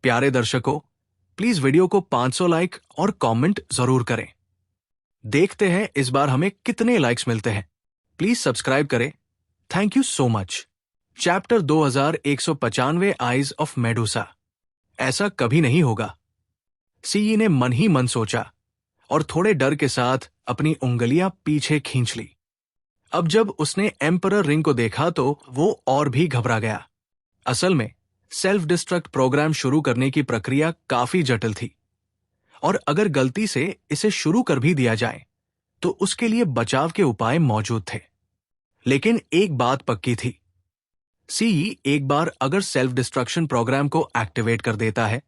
प्यारे दर्शकों, please video को 500 लाइक और कमेंट जरूर करें। देखते हैं इस बार हमें कितने लाइक्स मिलते हैं। प्लीज सब्सक्राइब करें। Thank you so much. Chapter 2195 eyes of Medusa. ऐसा कभी नहीं होगा, सीई ने मन ही मन सोचा और थोड़े डर के साथ अपनी उंगलियां पीछे खींच ली। अब जब उसने एम्परर रिंग को देखा तो वो और भी घबरा गया। असल में सेल्फ डिस्ट्रक्ट प्रोग्राम शुरू करने की प्रक्रिया काफी जटिल थी और अगर गलती से इसे शुरू कर भी दिया जाए तो उसके लिए बचाव के उपाय मौजूद थे। लेकिन एक बात पक्की थी, सीई एक बार अगर सेल्फ डिस्ट्रक्शन प्रोग्राम को एक्टिवेट कर देता है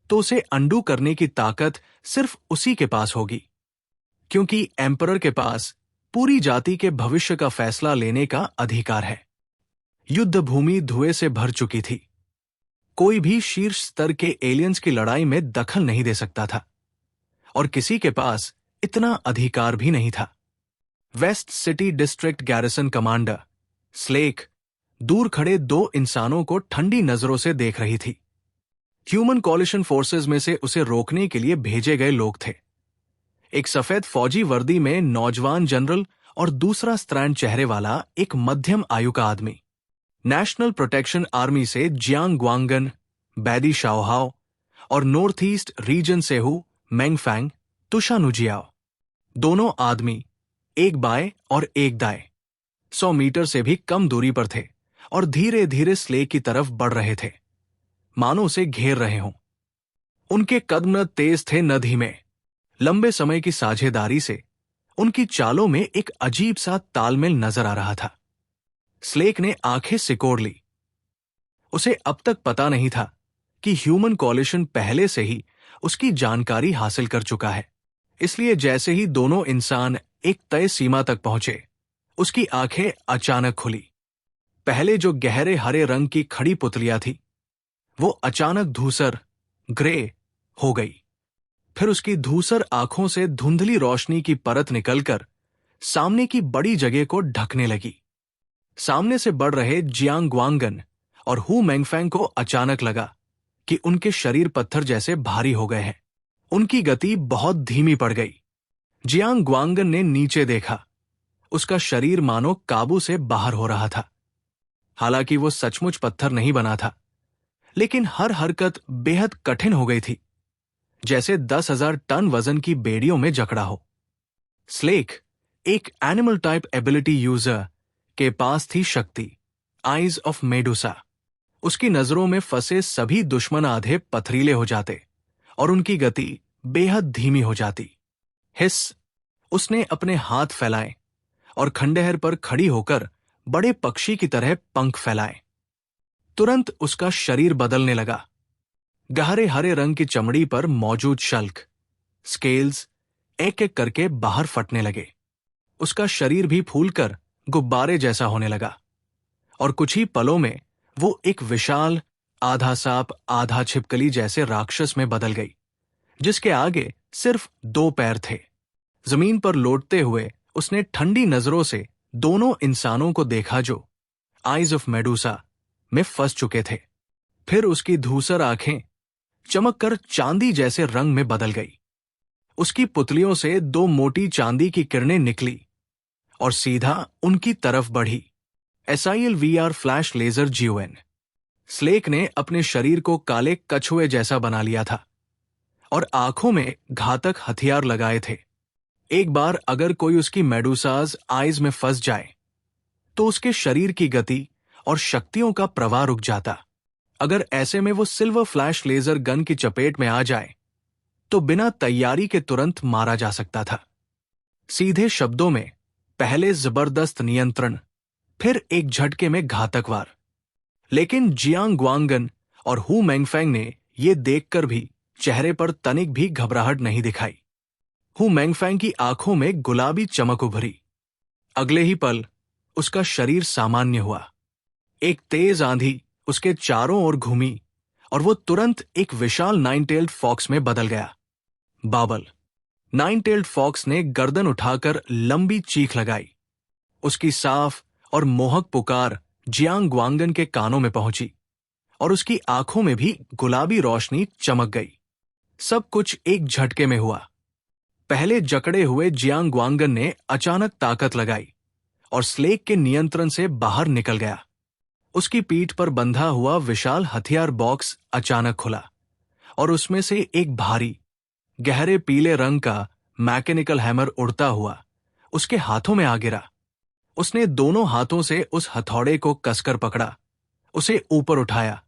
तो उसे अंडू करने की ताकत सिर्फ उसी के पास होगी, क्योंकि एम्परर के पास पूरी जाति के भविष्य का फैसला लेने का अधिकार है। युद्ध भूमि धुएं से भर चुकी थी। कोई भी शीर्ष स्तर के एलियंस की लड़ाई में दखल नहीं दे सकता था और किसी के पास इतना अधिकार भी नहीं था। West City district garrison commander Slake दूर खड़े दो इंसानों को ठंडी नजरों से देख रही थी। ह्यूमन कॉलिशन फोर्सेस में से उसे रोकने के लिए भेजे गए लोग थे। एक सफेद फौजी वर्दी में नौजवान जनरल और दूसरा स्त्रैण चेहरे वाला एक मध्यम आयु का आदमी। नेशनल प्रोटेक्शन आर्मी से जियांग ग्वांगन, बैदी शाओहाओ और नॉर्थ ईस्ट रीजन से हु मेंगफैंग तुशानुजियाओ। दोनों आदमी एक बाएं और एक दाएं 100 मीटर से भी कम दूरी पर थे और धीरे धीरे स्लेक की तरफ बढ़ रहे थे, मानो उसे घेर रहे हों। उनके कदम न तेज थे न धीमे। लंबे समय की साझेदारी से उनकी चालों में एक अजीब सा तालमेल नजर आ रहा था। स्लेक ने आंखें सिकोड़ ली। उसे अब तक पता नहीं था कि ह्यूमन कॉलिशन पहले से ही उसकी जानकारी हासिल कर चुका है। इसलिए जैसे ही दोनों इंसान एक तय सीमा तक पहुंचे, उसकी आंखें अचानक खुली। पहले जो गहरे हरे रंग की खड़ी पुतलियां थी, वो अचानक धूसर ग्रे हो गई। फिर उसकी धूसर आंखों से धुंधली रोशनी की परत निकलकर सामने की बड़ी जगह को ढकने लगी। सामने से बढ़ रहे जियांग ग्वांगन और हु मेंगफैंग को अचानक लगा कि उनके शरीर पत्थर जैसे भारी हो गए हैं। उनकी गति बहुत धीमी पड़ गई। जियांग ग्वांगन ने नीचे देखा। उसका शरीर मानो काबू से बाहर हो रहा था। हालांकि वो सचमुच पत्थर नहीं बना था, लेकिन हर हरकत बेहद कठिन हो गई थी, जैसे 10,000 टन वजन की बेड़ियों में जकड़ा हो। स्लेक, एक एनिमल टाइप एबिलिटी यूजर के पास थी शक्ति, आइज ऑफ मेडुसा। उसकी नजरों में फंसे सभी दुश्मन आधे पथरीले हो जाते और उनकी गति बेहद धीमी हो जाती। हिस, उसने अपने हाथ फैलाए और खंडहर पर खड़ी होकर बड़े पक्षी की तरह पंख फैलाए। तुरंत उसका शरीर बदलने लगा। गहरे हरे रंग की चमड़ी पर मौजूद शल्क, स्केल्स एक एक करके बाहर फटने लगे। उसका शरीर भी फूलकर गुब्बारे जैसा होने लगा और कुछ ही पलों में वो एक विशाल आधा सांप आधा छिपकली जैसे राक्षस में बदल गई, जिसके आगे सिर्फ 2 पैर थे। जमीन पर लौटते हुए उसने ठंडी नजरों से दोनों इंसानों को देखा जो आइज ऑफ मेडुसा में फंस चुके थे। फिर उसकी धूसर आंखें चमककर चांदी जैसे रंग में बदल गई। उसकी पुतलियों से 2 मोटी चांदी की किरणें निकली और सीधा उनकी तरफ बढ़ी। एसआईएल वीआर फ्लैश लेजर जीओएन। स्लेक ने अपने शरीर को काले कछुए जैसा बना लिया था और आंखों में घातक हथियार लगाए थे। एक बार अगर कोई उसकी मेडुसाज आइज में फंस जाए तो उसके शरीर की गति और शक्तियों का प्रवाह रुक जाता। अगर ऐसे में वो सिल्वर फ्लैश लेजर गन की चपेट में आ जाए तो बिना तैयारी के तुरंत मारा जा सकता था। सीधे शब्दों में, पहले जबरदस्त नियंत्रण, फिर एक झटके में घातक वार। लेकिन जियांग ग्वांगन और हु मेंगफैंग ने ये देखकर भी चेहरे पर तनिक भी घबराहट नहीं दिखाई। हु मेंगफैंग की आंखों में गुलाबी चमक उभरी। अगले ही पल उसका शरीर सामान्य हुआ। एक तेज आंधी उसके चारों ओर घूमी और वो तुरंत एक विशाल 9-टेल्ड फॉक्स में बदल गया। बाबल। 9-टेल्ड फॉक्स ने गर्दन उठाकर लंबी चीख लगाई। उसकी साफ और मोहक पुकार जियांग ग्वांगन के कानों में पहुंची और उसकी आंखों में भी गुलाबी रोशनी चमक गई। सब कुछ एक झटके में हुआ। पहले जकड़े हुए जियांग ग्वांगन ने अचानक ताकत लगाई और स्लेक के नियंत्रण से बाहर निकल गया। उसकी पीठ पर बंधा हुआ विशाल हथियार बॉक्स अचानक खुला और उसमें से एक भारी, गहरे पीले रंग का मैकेनिकल हैमर उड़ता हुआ उसके हाथों में आ गिरा। उसने दोनों हाथों से उस हथौड़े को कसकर पकड़ा, उसे ऊपर उठाया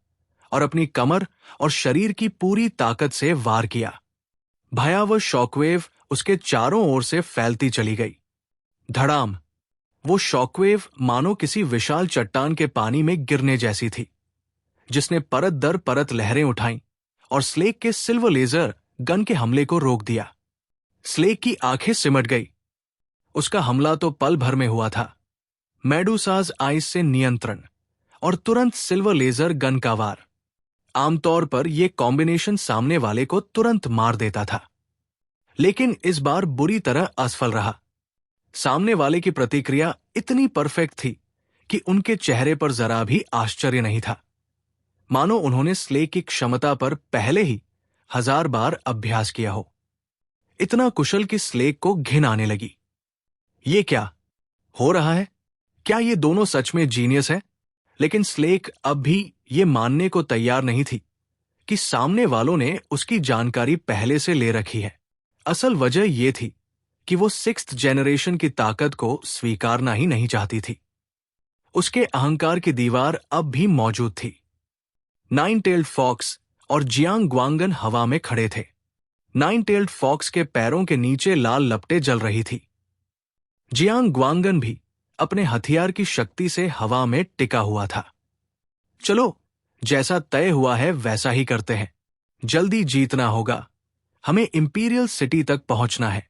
और अपनी कमर और शरीर की पूरी ताकत से वार किया। भयावह शॉकवेव उसके चारों ओर से फैलती चली गई। धड़ाम! वो शॉकवेव मानो किसी विशाल चट्टान के पानी में गिरने जैसी थी, जिसने परत दर परत लहरें उठाईं और स्लेक के सिल्वर लेजर गन के हमले को रोक दिया। स्लेक की आंखें सिमट गई। उसका हमला तो पल भर में हुआ था। मेडुसाज आइज से नियंत्रण और तुरंत सिल्वर लेजर गन का वार। आमतौर पर यह कॉम्बिनेशन सामने वाले को तुरंत मार देता था, लेकिन इस बार बुरी तरह असफल रहा। सामने वाले की प्रतिक्रिया इतनी परफेक्ट थी कि उनके चेहरे पर जरा भी आश्चर्य नहीं था, मानो उन्होंने स्लेक की क्षमता पर पहले ही 1000 बार अभ्यास किया हो। इतना कुशल कि स्लेक को घिन आने लगी। ये क्या हो रहा है? क्या ये दोनों सच में जीनियस है? लेकिन स्लेक अब भी ये मानने को तैयार नहीं थी कि सामने वालों ने उसकी जानकारी पहले से ले रखी है। असल वजह यह थी कि वो 6th जनरेशन की ताकत को स्वीकारना ही नहीं चाहती थी। उसके अहंकार की दीवार अब भी मौजूद थी। नाइन टेल्ड फॉक्स और जियांग ग्वांगन हवा में खड़े थे। नाइन टेल्ड फॉक्स के पैरों के नीचे लाल लपटें जल रही थी। जियांग ग्वांगन भी अपने हथियार की शक्ति से हवा में टिका हुआ था। चलो, जैसा तय हुआ है वैसा ही करते हैं। जल्दी जीतना होगा। हमें इंपीरियल सिटी तक पहुंचना है।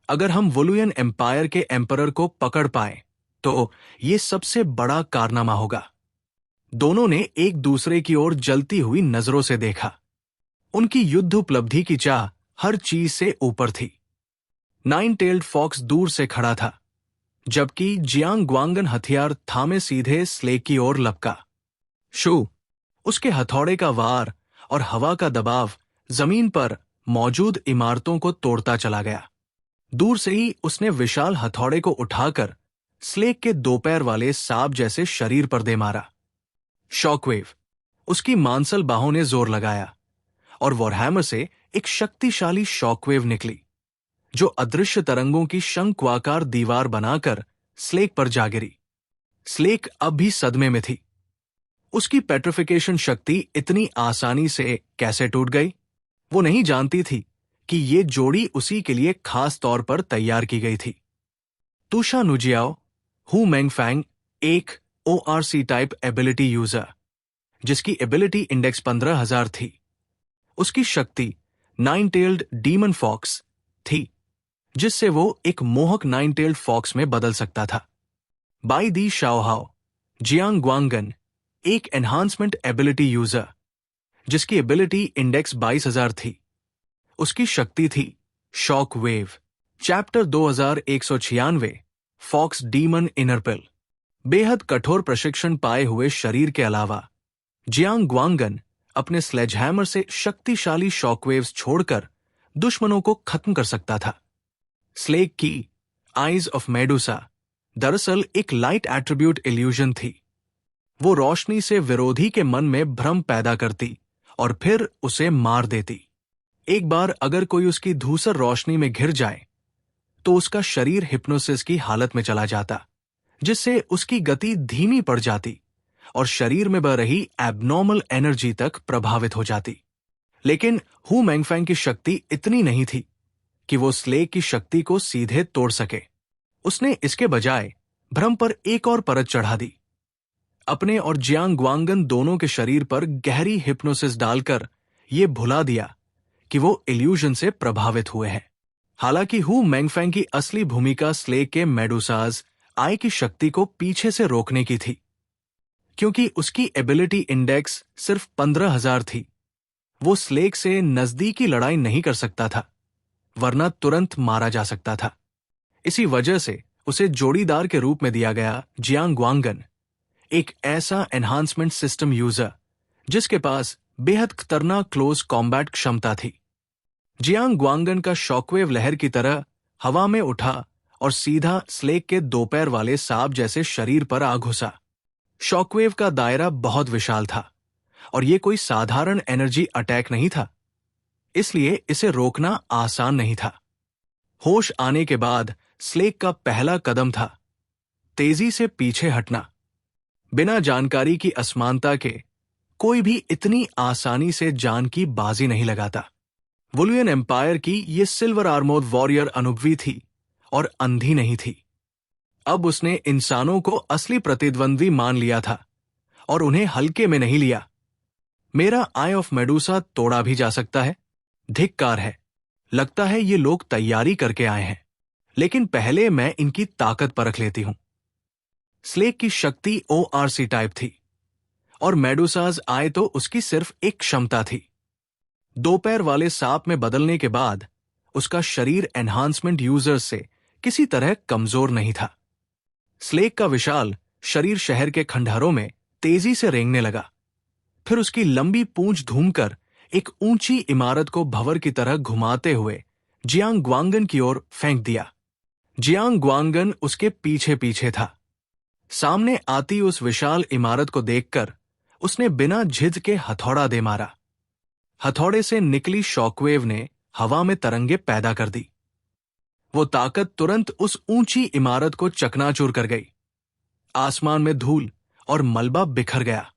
अगर हम वुलुयन एम्पायर के एम्परर को पकड़ पाए तो ये सबसे बड़ा कारनामा होगा। दोनों ने एक दूसरे की ओर जलती हुई नजरों से देखा। उनकी युद्ध उपलब्धि की चाह हर चीज से ऊपर थी। नाइन टेल्ड फॉक्स दूर से खड़ा था, जबकि जियांग ग्वांगन हथियार थामे सीधे स्लेक की ओर लपका। शू! उसके हथौड़े का वार और हवा का दबाव जमीन पर मौजूद इमारतों को तोड़ता चला गया। दूर से ही उसने विशाल हथौड़े को उठाकर स्लेक के दो पैर वाले सांप जैसे शरीर पर दे मारा। शॉकवेव! उसकी मांसल बाहों ने जोर लगाया और वॉरहैमर से एक शक्तिशाली शॉकवेव निकली, जो अदृश्य तरंगों की शंक्वाकार दीवार बनाकर स्लेक पर जा गिरी। स्लेक अब भी सदमे में थी। उसकी पेट्रिफिकेशन शक्ति इतनी आसानी से कैसे टूट गई? वो नहीं जानती थी कि ये जोड़ी उसी के लिए खास तौर पर तैयार की गई थी। तुशा नुजियाओ, हु मेंगफैंग, एक ORC टाइप एबिलिटी यूजर, जिसकी एबिलिटी इंडेक्स 15,000 थी। उसकी शक्ति नाइन टेल्ड डीमन फॉक्स थी, जिससे वो एक मोहक नाइन टेल्ड फॉक्स में बदल सकता था। बाई दी शाओहाओ, जियांग ग्वांगन, एक एनहांसमेंट एबिलिटी यूजर, जिसकी एबिलिटी इंडेक्स 22,000 थी। उसकी शक्ति थी shock wave. Chapter 2196, fox demon inner pill. बेहद कठोर प्रशिक्षण पाए हुए शरीर के अलावा जियांग ग्वांगन अपने स्लेजहैमर से शक्तिशाली शॉकवेव्स छोड़कर दुश्मनों को खत्म कर सकता था। स्लेक की आइज ऑफ मेडुसा दरअसल एक लाइट एट्रीब्यूट इल्यूजन थी। वो रोशनी से विरोधी के मन में भ्रम पैदा करती और फिर उसे मार देती। एक बार अगर कोई उसकी धूसर रोशनी में घिर जाए तो उसका शरीर हिप्नोसिस की हालत में चला जाता, जिससे उसकी गति धीमी पड़ जाती और शरीर में बह रही एबनॉर्मल एनर्जी तक प्रभावित हो जाती। लेकिन हु मेंगफैंग की शक्ति इतनी नहीं थी कि वो स्लेक की शक्ति को सीधे तोड़ सके। उसने इसके बजाय भ्रम पर एक और परत चढ़ा दी। अपने और जियांग ग्वांगन दोनों के शरीर पर गहरी हिप्नोसिस डालकर ये भुला दिया कि वो इल्यूजन से प्रभावित हुए हैं। हालांकि हु मेंगफैंग की असली भूमिका स्लेक के मेडुसाज आई की शक्ति को पीछे से रोकने की थी। क्योंकि उसकी एबिलिटी इंडेक्स सिर्फ 15,000 थी, वो स्लेक से नजदीकी लड़ाई नहीं कर सकता था, वरना तुरंत मारा जा सकता था। इसी वजह से उसे जोड़ीदार के रूप में दिया गया जियांग ग्वांगन, एक ऐसा एनहांसमेंट सिस्टम यूजर जिसके पास बेहद खतरनाक क्लोज कॉम्बैट क्षमता थी। जियांग ग्वांगन का शॉकवेव लहर की तरह हवा में उठा और सीधा स्लेक के दोपैर वाले सांप जैसे शरीर पर आ घुसा। शॉकवेव का दायरा बहुत विशाल था और यह कोई साधारण एनर्जी अटैक नहीं था, इसलिए इसे रोकना आसान नहीं था। होश आने के बाद स्लेक का पहला कदम था तेजी से पीछे हटना। बिना जानकारी की असमानता के कोई भी इतनी आसानी से जान की बाजी नहीं लगाता। वुलियन एम्पायर की ये सिल्वर आर्मोर्ड वॉरियर अनुभवी थी और अंधी नहीं थी। अब उसने इंसानों को असली प्रतिद्वंद्वी मान लिया था और उन्हें हल्के में नहीं लिया। मेरा आई ऑफ मेडूसा तोड़ा भी जा सकता है, धिक्कार है। लगता है ये लोग तैयारी करके आए हैं, लेकिन पहले मैं इनकी ताकत परख लेती हूं। स्लेक की शक्ति ORC टाइप थी और मेडूसाज आए तो उसकी सिर्फ एक क्षमता थी। दोपैर वाले सांप में बदलने के बाद उसका शरीर एनहांसमेंट यूजर्स से किसी तरह कमजोर नहीं था। स्लेक का विशाल शरीर शहर के खंडहरों में तेजी से रेंगने लगा। फिर उसकी लंबी पूंछ धूमकर एक ऊंची इमारत को भंवर की तरह घुमाते हुए जियांग ग्वांगन की ओर फेंक दिया। जियांग ग्वांगन उसके पीछे पीछे था। सामने आती उस विशाल इमारत को देखकर उसने बिना झिझक के हथौड़ा दे मारा। हथौड़े से निकली शॉकवेव ने हवा में तरंगे पैदा कर दी। वो ताकत तुरंत उस ऊंची इमारत को चकनाचूर कर गई। आसमान में धूल और मलबा बिखर गया,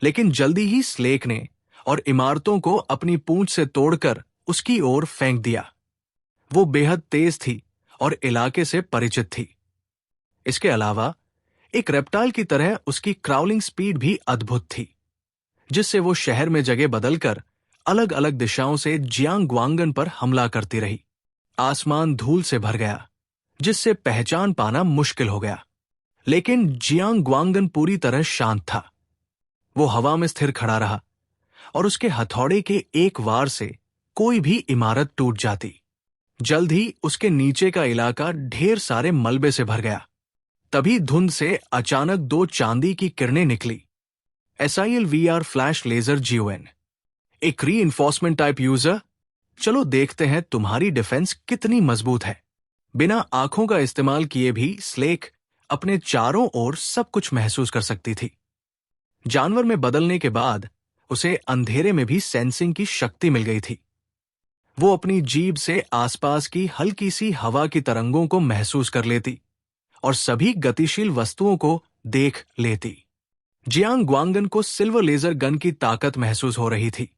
लेकिन जल्दी ही स्लेक ने और इमारतों को अपनी पूंछ से तोड़कर उसकी ओर फेंक दिया। वो बेहद तेज थी और इलाके से परिचित थी। इसके अलावा एक रेप्टाइल की तरह उसकी क्राउलिंग स्पीड भी अद्भुत थी, जिससे वो शहर में जगह बदलकर अलग अलग दिशाओं से जियांग ग्वांगन पर हमला करती रही। आसमान धूल से भर गया, जिससे पहचान पाना मुश्किल हो गया। लेकिन जियांग ग्वांगन पूरी तरह शांत था। वो हवा में स्थिर खड़ा रहा और उसके हथौड़े के एक वार से कोई भी इमारत टूट जाती। जल्द ही उसके नीचे का इलाका ढेर सारे मलबे से भर गया। तभी धुंध से अचानक 2 चांदी की किरणें निकली। SIL VR flash laser GON, एक रीइंफोर्समेंट टाइप यूजर। चलो देखते हैं तुम्हारी डिफेंस कितनी मजबूत है। बिना आंखों का इस्तेमाल किए भी स्लेक अपने चारों ओर सब कुछ महसूस कर सकती थी। जानवर में बदलने के बाद उसे अंधेरे में भी सेंसिंग की शक्ति मिल गई थी। वो अपनी जीभ से आसपास की हल्की सी हवा की तरंगों को महसूस कर लेती और सभी गतिशील वस्तुओं को देख लेती। जियांग ग्वांगन को सिल्वर लेजर गन की ताकत महसूस हो रही थी।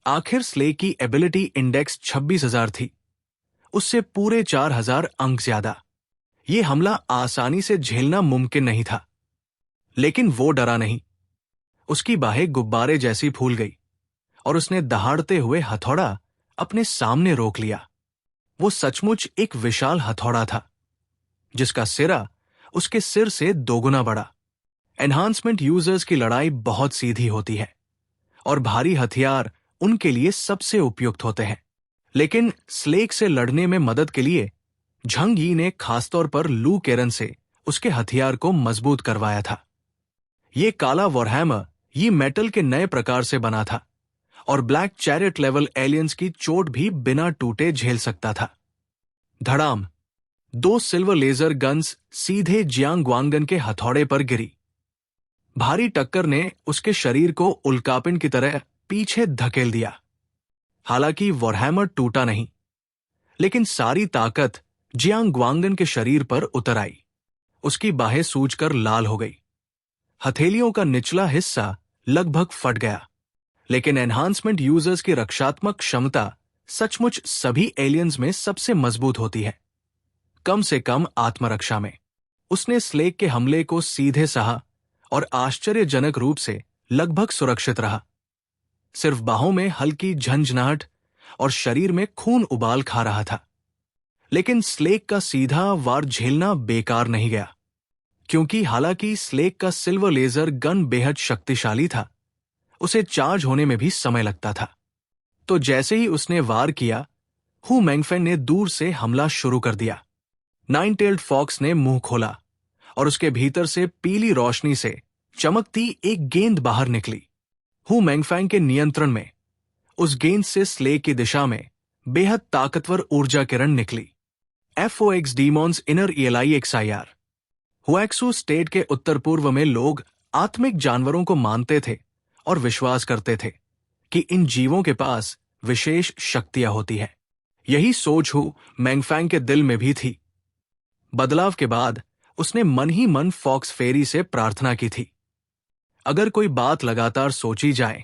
आखिर स्लेक की एबिलिटी इंडेक्स 26,000 थी, उससे पूरे 4,000 अंक ज्यादा। यह हमला आसानी से झेलना मुमकिन नहीं था। लेकिन वो डरा नहीं। उसकी बाहें गुब्बारे जैसी फूल गई और उसने दहाड़ते हुए हथौड़ा अपने सामने रोक लिया। वो सचमुच एक विशाल हथौड़ा था, जिसका सिरा उसके सिर से दोगुना बड़ा। एनहांसमेंट यूजर्स की लड़ाई बहुत सीधी होती है और भारी हथियार उनके लिए सबसे उपयुक्त होते हैं। लेकिन स्लेक से लड़ने में मदद के लिए झंग यी ने खासतौर पर लू केरन से उसके हथियार को मजबूत करवाया था। ये काला वॉरहैमर ये मेटल के नए प्रकार से बना था और ब्लैक चैरियट लेवल एलियंस की चोट भी बिना टूटे झेल सकता था। धड़ाम, 2 सिल्वर लेजर गन्स सीधे जियांग ग्वांगन के हथौड़े पर गिरी। भारी टक्कर ने उसके शरीर को उल्कापिंड की तरह पीछे धकेल दिया। हालांकि वॉरहैमर टूटा नहीं, लेकिन सारी ताकत जियांग ग्वांगन के शरीर पर उतर आई। उसकी बाहें सूजकर लाल हो गई। हथेलियों का निचला हिस्सा लगभग फट गया। लेकिन एनहांसमेंट यूजर्स की रक्षात्मक क्षमता सचमुच सभी एलियंस में सबसे मजबूत होती है, कम से कम आत्मरक्षा में। उसने स्लेक के हमले को सीधे सहा और आश्चर्यजनक रूप से लगभग सुरक्षित रहा। सिर्फ बाहों में हल्की झंझनाहट और शरीर में खून उबाल खा रहा था। लेकिन स्लेक का सीधा वार झेलना बेकार नहीं गया, क्योंकि हालांकि स्लेक का सिल्वर लेजर गन बेहद शक्तिशाली था, उसे चार्ज होने में भी समय लगता था। तो जैसे ही उसने वार किया, हु मैंगफेन ने दूर से हमला शुरू कर दिया। नाइन टेल्ड फॉक्स ने मुंह खोला और उसके भीतर से पीली रोशनी से चमकती एक गेंद बाहर निकली। हु मैंगफैंग के नियंत्रण में उस गेंद से स्लेग की दिशा में बेहद ताकतवर ऊर्जा किरण निकली। FOX demons inner ELIXIR। हुएक्सू स्टेट के उत्तर पूर्व में लोग आत्मिक जानवरों को मानते थे और विश्वास करते थे कि इन जीवों के पास विशेष शक्तियां होती हैं। यही सोच हु मैंगफैंग के दिल में भी थी। बदलाव के बाद उसने मन ही मन फॉक्स फेरी से प्रार्थना की थी। अगर कोई बात लगातार सोची जाए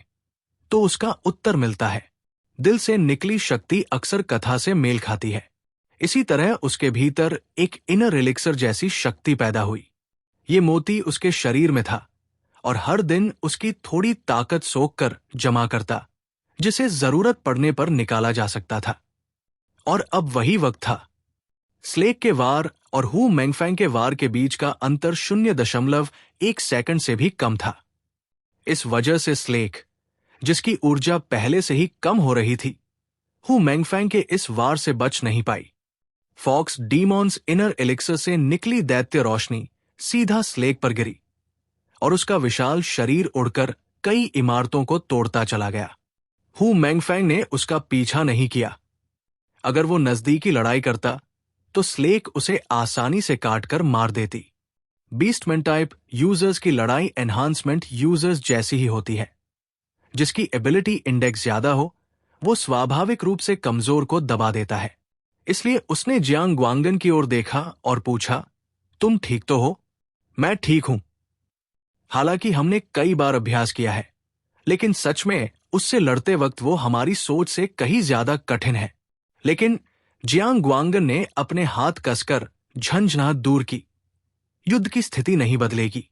तो उसका उत्तर मिलता है। दिल से निकली शक्ति अक्सर कथा से मेल खाती है। इसी तरह उसके भीतर एक इनर एलिक्सर जैसी शक्ति पैदा हुई। ये मोती उसके शरीर में था और हर दिन उसकी थोड़ी ताकत सोख कर जमा करता, जिसे जरूरत पड़ने पर निकाला जा सकता था। और अब वही वक्त था। स्लेग के वार और हु मैंगफैंग के वार के बीच का अंतर 0.1 सेकंड से भी कम था। इस वजह से स्लेग, जिसकी ऊर्जा पहले से ही कम हो रही थी, हु मैंगफैंग के इस वार से बच नहीं पाई। फॉक्स डीमॉन्स इनर एलिक्सर से निकली दैत्य रोशनी सीधा स्लेग पर गिरी और उसका विशाल शरीर उड़कर कई इमारतों को तोड़ता चला गया। हु मैंगफैंग ने उसका पीछा नहीं किया। अगर वो नजदीकी लड़ाई करता तो स्लेग उसे आसानी से काटकर मार देती। बीस्टमैन टाइप यूजर्स की लड़ाई एनहांसमेंट यूजर्स जैसी ही होती है। जिसकी एबिलिटी इंडेक्स ज्यादा हो वो स्वाभाविक रूप से कमजोर को दबा देता है। इसलिए उसने जियांग ग्वांगन की ओर देखा और पूछा, तुम ठीक तो हो? मैं ठीक हूं। हालांकि हमने कई बार अभ्यास किया है, लेकिन सच में उससे लड़ते वक्त वो हमारी सोच से कहीं ज्यादा कठिन है। लेकिन जियांग ग्वांगन ने अपने हाथ कसकर झंझनाहट दूर की। युद्ध की स्थिति नहीं बदलेगी।